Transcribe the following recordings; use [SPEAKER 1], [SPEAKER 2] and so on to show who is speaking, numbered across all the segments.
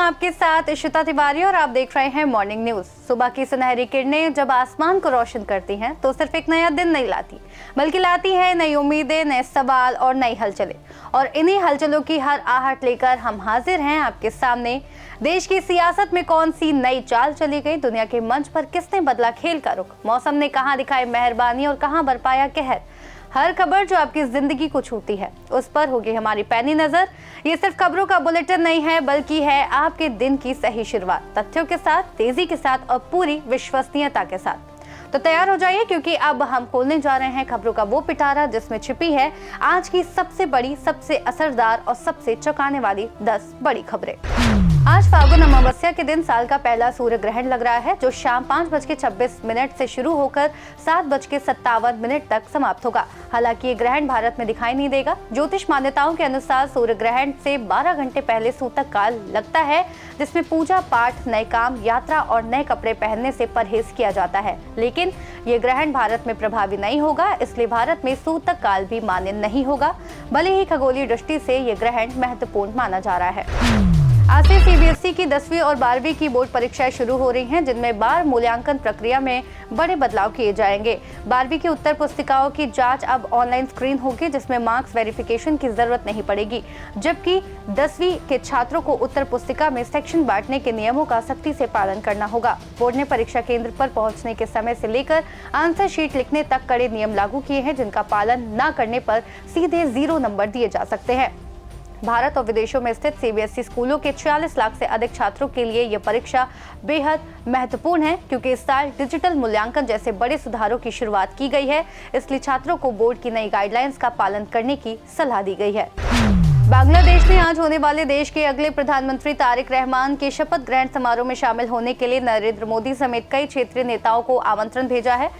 [SPEAKER 1] आपके साथ इशिता तिवारी और आप देख रहे हैं मॉर्निंग न्यूज। सुबह की सुनहरी किरणें जब आसमान को रोशन करती हैं तो सिर्फ एक नया दिन नहीं लाती, बल्कि लाती है नई उम्मीदें, नए सवाल और नई हलचलें। और इन्हीं हलचलों की हर आहट लेकर हम हाजिर हैं आपके सामने। देश की सियासत में कौन सी नई चाल चली गई, दुनिया के मंच पर किसने बदला खेल का रुख, मौसम ने कहां दिखाई मेहरबानी और कहां बरपाया कहर। हर खबर जो आपकी जिंदगी को छूती है उस पर होगी हमारी पैनी नजर। ये सिर्फ खबरों का बुलेटिन नहीं है, बल्कि है आपके दिन की सही शुरुआत, तथ्यों के साथ, तेजी के साथ और पूरी विश्वसनीयता के साथ। तो तैयार हो जाइए, क्योंकि अब हम खोलने जा रहे हैं खबरों का वो पिटारा जिसमें छिपी है आज की सबसे बड़ी, सबसे असरदार और सबसे चौंकाने वाली 10 बड़ी खबरें। आज फागुन अमावस्या के दिन साल का पहला सूर्य ग्रहण लग रहा है, जो शाम 5:26 से शुरू होकर 7:57 तक समाप्त होगा। हालांकि ये ग्रहण भारत में दिखाई नहीं देगा। ज्योतिष मान्यताओं के अनुसार सूर्य ग्रहण से 12 घंटे पहले सूतक काल लगता है, जिसमें पूजा पाठ, नए काम, यात्रा और नए कपड़े पहनने से परहेज किया जाता है। लेकिन ये ग्रहण भारत में प्रभावी नहीं होगा, इसलिए भारत में सूतक काल भी मान्य नहीं होगा, भले ही खगोलीय दृष्टि से ये ग्रहण महत्वपूर्ण माना जा रहा है। आज से सीबीएसई की 10वीं और 12वीं की बोर्ड परीक्षाएं शुरू हो रही हैं, जिनमें बार मूल्यांकन प्रक्रिया में बड़े बदलाव किए जाएंगे। 12वीं की उत्तर पुस्तिकाओं की जांच अब ऑनलाइन स्क्रीन होगी, जिसमें मार्क्स वेरिफिकेशन की जरूरत नहीं पड़ेगी, जबकि 10वीं के छात्रों को उत्तर पुस्तिका में सेक्शन बांटने के नियमों का सख्ती से पालन करना होगा। बोर्ड ने परीक्षा केंद्र पर पहुंचने के समय से लेकर आंसर शीट लिखने तक कड़े नियम लागू किए हैं, जिनका पालन न करने पर सीधे 0 नंबर दिए जा सकते हैं। भारत और विदेशों में स्थित सीबीएसई स्कूलों के 46 लाख से अधिक छात्रों के लिए यह परीक्षा बेहद महत्वपूर्ण है, क्योंकि इस साल डिजिटल मूल्यांकन जैसे बड़े सुधारों की शुरुआत की गई है। इसलिए छात्रों को बोर्ड की नई गाइडलाइंस का पालन करने की सलाह दी गई है। बांग्लादेश में आज होने वाले देश के अगले प्रधानमंत्री तारिक रहमान के शपथ ग्रहण समारोह में शामिल होने के लिए नरेंद्र मोदी समेत कई क्षेत्रीय नेताओं को आमंत्रण भेजा है।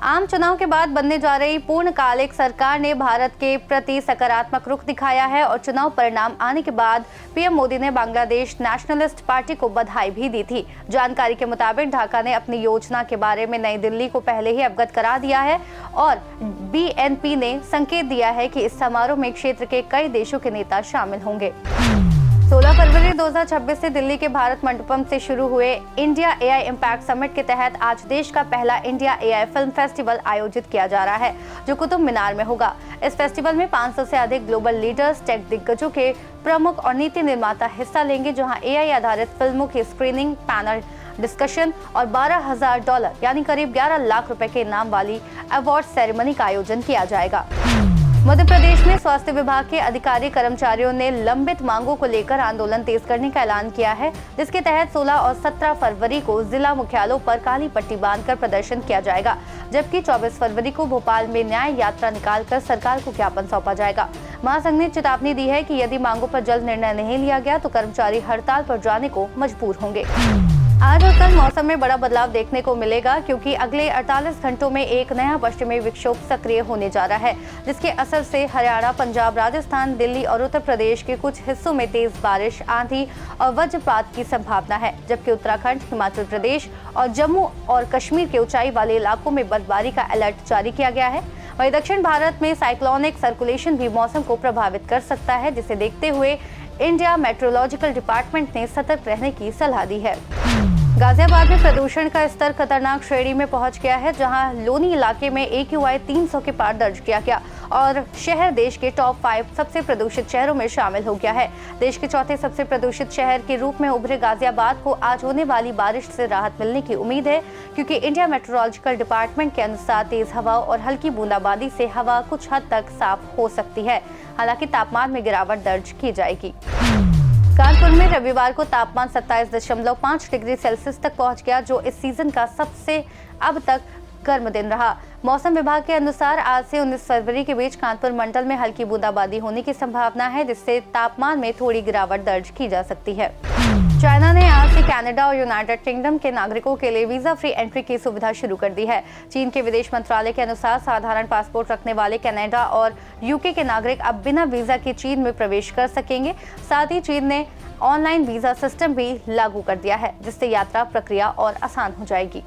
[SPEAKER 1] आम चुनाव के बाद बनने जा रही पूर्णकालिक सरकार ने भारत के प्रति सकारात्मक रुख दिखाया है और चुनाव परिणाम आने के बाद पीएम मोदी ने बांग्लादेश नेशनलिस्ट पार्टी को बधाई भी दी थी। जानकारी के मुताबिक ढाका ने अपनी योजना के बारे में नई दिल्ली को पहले ही अवगत करा दिया है और बीएनपी ने संकेत दिया है कि इस समारोह में क्षेत्र के कई देशों के नेता शामिल होंगे। 16 फरवरी 2026 से दिल्ली के भारत मंडपम से शुरू हुए इंडिया एआई इम्पैक्ट समिट के तहत आज देश का पहला इंडिया एआई फिल्म फेस्टिवल आयोजित किया जा रहा है, जो कुतुब मीनार में होगा। इस फेस्टिवल में 500 से अधिक ग्लोबल लीडर्स, टेक दिग्गजों के प्रमुख और नीति निर्माता हिस्सा लेंगे, जहां एआई आधारित फिल्मों की स्क्रीनिंग, पैनल डिस्कशन और $12,000 यानी करीब 11 लाख रुपए के इनाम वाली अवार्ड सेरेमनी का आयोजन किया जाएगा। मध्य प्रदेश में स्वास्थ्य विभाग के अधिकारी कर्मचारियों ने लंबित मांगों को लेकर आंदोलन तेज करने का ऐलान किया है, जिसके तहत 16 और 17 फरवरी को जिला मुख्यालयों पर काली पट्टी बांधकर प्रदर्शन किया जाएगा, जबकि 24 फरवरी को भोपाल में न्याय यात्रा निकालकर सरकार को ज्ञापन सौंपा जाएगा। महासंघ ने चेतावनी दी है कि यदि मांगों पर जल्द निर्णय नहीं लिया गया तो कर्मचारी हड़ताल पर जाने को मजबूर होंगे। आज और कल मौसम में बड़ा बदलाव देखने को मिलेगा, क्योंकि अगले 48 घंटों में एक नया पश्चिमी विक्षोभ सक्रिय होने जा रहा है, जिसके असर से हरियाणा, पंजाब, राजस्थान, दिल्ली और उत्तर प्रदेश के कुछ हिस्सों में तेज बारिश, आंधी और वज्रपात की संभावना है, जबकि उत्तराखंड, हिमाचल प्रदेश और जम्मू और कश्मीर के ऊंचाई वाले इलाकों में बर्फबारी का अलर्ट जारी किया गया है। वहीं दक्षिण भारत में साइक्लोनिक सर्कुलेशन भी मौसम को प्रभावित कर सकता है, जिसे देखते हुए इंडिया मेट्रोलॉजिकल डिपार्टमेंट ने सतर्क रहने की सलाह दी है। गाजियाबाद में प्रदूषण का स्तर खतरनाक श्रेणी में पहुंच गया है, जहां लोनी इलाके में AQI 300 के पार दर्ज किया गया और शहर देश के टॉप 5 सबसे प्रदूषित शहरों में शामिल हो गया है। देश के चौथे सबसे प्रदूषित शहर के रूप में उभरे गाजियाबाद को आज होने वाली बारिश से राहत मिलने की उम्मीद है, क्योंकि इंडिया मेट्रोलॉजिकल डिपार्टमेंट के अनुसार तेज हवा और हल्की बूंदाबांदी से हवा कुछ हद तक साफ हो सकती है। हालांकि तापमान में गिरावट दर्ज की जाएगी। कानपुर में रविवार को तापमान 27.5 डिग्री सेल्सियस तक पहुंच गया, जो इस सीजन का सबसे अब तक गर्म दिन रहा। मौसम विभाग के अनुसार आज से 19 फरवरी के बीच कानपुर मंडल में हल्की बूंदाबांदी होने की संभावना है, जिससे तापमान में थोड़ी गिरावट दर्ज की जा सकती है। चाइना ने आज से कनाडा और यूनाइटेड किंगडम के नागरिकों के लिए वीजा फ्री एंट्री की सुविधा शुरू कर दी है। चीन के विदेश मंत्रालय के अनुसार साधारण पासपोर्ट रखने वाले कनाडा और यूके के नागरिक अब बिना वीजा के चीन में प्रवेश कर सकेंगे। साथ ही चीन ने ऑनलाइन वीजा सिस्टम भी लागू कर दिया है, जिससे यात्रा प्रक्रिया और आसान हो जाएगी।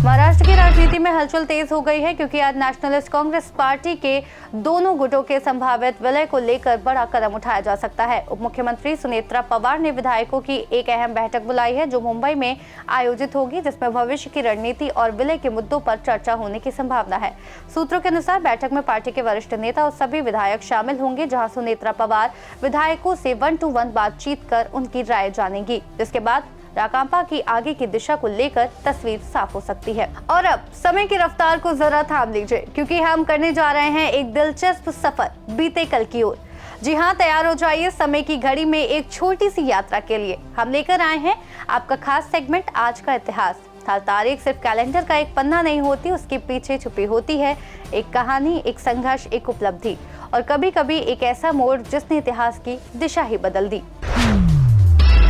[SPEAKER 1] महाराष्ट्र की राजनीति में हलचल तेज हो गई है क्योंकि आज नेशनलिस्ट कांग्रेस पार्टी के दोनों गुटों के संभावित विलय को लेकर बड़ा कदम उठाया जा सकता है। उप मुख्यमंत्री सुनेत्रा पवार ने विधायकों की एक अहम बैठक बुलाई है जो मुंबई में आयोजित होगी, जिसमें भविष्य की रणनीति और विलय के मुद्दों पर चर्चा होने की संभावना है। सूत्रों के अनुसार बैठक में पार्टी के वरिष्ठ नेता और सभी विधायक शामिल होंगे, जहां सुनेत्रा पवार विधायकों से 1-to-1 बातचीत कर उनकी राय जानेंगी, जिसके बाद राकांपा की आगे की दिशा को लेकर तस्वीर साफ हो सकती है। और अब समय की रफ्तार को जरा थाम लीजिए क्योंकि हम करने जा रहे हैं एक दिलचस्प सफर बीते कल की ओर। जी हाँ, तैयार हो जाइए समय की घड़ी में एक छोटी सी यात्रा के लिए। हम लेकर आए हैं आपका खास सेगमेंट आज का इतिहास। हर तारीख सिर्फ कैलेंडर का एक पन्ना नहीं होती, उसके पीछे छुपी होती है एक कहानी, एक संघर्ष, एक उपलब्धि और कभी कभी एक ऐसा मोड़ जिसने इतिहास की दिशा ही बदल दी।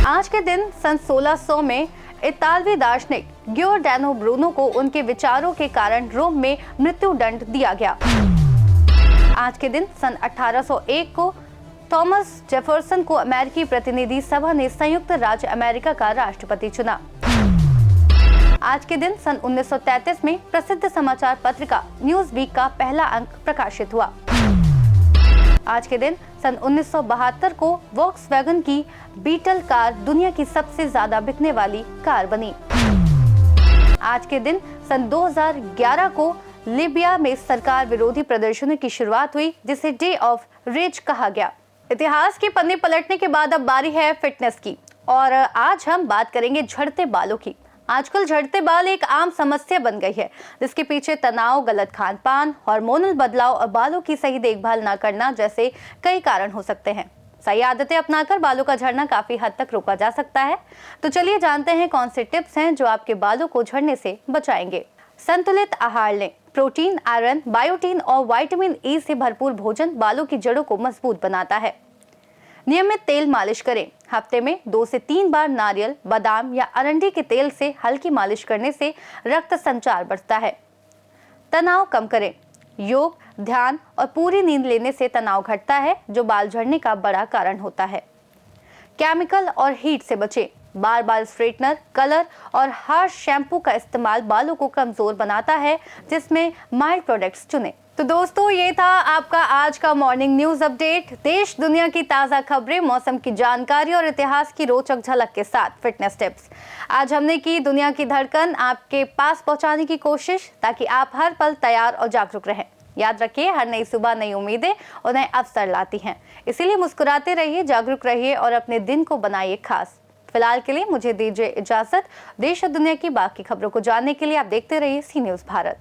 [SPEAKER 1] आज के दिन सन 1600 में इतालवी दार्शनिक गियोर्डानो ब्रूनो को उनके विचारों के कारण रोम में मृत्युदंड दिया गया। आज के दिन सन 1801 को थॉमस जेफरसन को अमेरिकी प्रतिनिधि सभा ने संयुक्त राज्य अमेरिका का राष्ट्रपति चुना। आज के दिन सन 1933 में प्रसिद्ध समाचार पत्रिका न्यूज वीक का पहला अंक प्रकाशित हुआ। आज के दिन सन 1972 को वॉक्सवैगन की बीटल कार दुनिया की सबसे ज्यादा बिकने वाली कार बनी। आज के दिन सन 2011 को लीबिया में सरकार विरोधी प्रदर्शनों की शुरुआत हुई, जिसे डे ऑफ रेज कहा गया। इतिहास के पन्ने पलटने के बाद अब बारी है फिटनेस की और आज हम बात करेंगे झड़ते बालों की। आजकल झड़ते बाल एक आम समस्या बन गई है, जिसके पीछे तनाव, गलत खान-पान, हार्मोनल बदलाव और बालों की सही देखभाल न करना जैसे कई कारण हो सकते हैं। सही आदतें अपनाकर बालों का झड़ना काफी हद तक रोका जा सकता है। तो चलिए जानते हैं कौन से टिप्स हैं जो आपके बालों को झड़ने से बचाएंगे। संतुलित आहार लें। प्रोटीन, आयरन, बायोटीन और विटामिन ई से भरपूर भोजन बालों की जड़ों को मजबूत बनाता है। नियमित तेल मालिश करें। हफ्ते में 2 से 3 बार नारियल, बादाम या अरंडी के तेल से हल्की मालिश करने से रक्त संचार बढ़ता है। तनाव कम करें। योग, ध्यान और पूरी नींद लेने से तनाव घटता है, जो बाल झड़ने का बड़ा कारण होता है। केमिकल और हीट से बचें। बार बार स्ट्रेटनर, कलर और हार्श शैम्पू का इस्तेमाल बालों को कमजोर बनाता है, जिसमें माइल्ड प्रोडक्ट्स चुनें। तो दोस्तों, ये था आपका आज का मॉर्निंग न्यूज अपडेट। देश दुनिया की ताज़ा खबरें, मौसम की जानकारी और इतिहास की रोचक झलक के साथ फिटनेस टिप्स। आज हमने की दुनिया की धड़कन आपके पास पहुंचाने की कोशिश, ताकि आप हर पल तैयार और जागरूक रहें। याद रखिए, हर नई सुबह नई उम्मीदें और नए अवसर लाती हैं। इसीलिए मुस्कुराते रहिए, जागरूक रहिए और अपने दिन को बनाइए खास। फिलहाल के लिए मुझे दीजिए इजाजत। देश और दुनिया की बाकी खबरों को जानने के लिए आप देखते रहिए सी न्यूज़ भारत।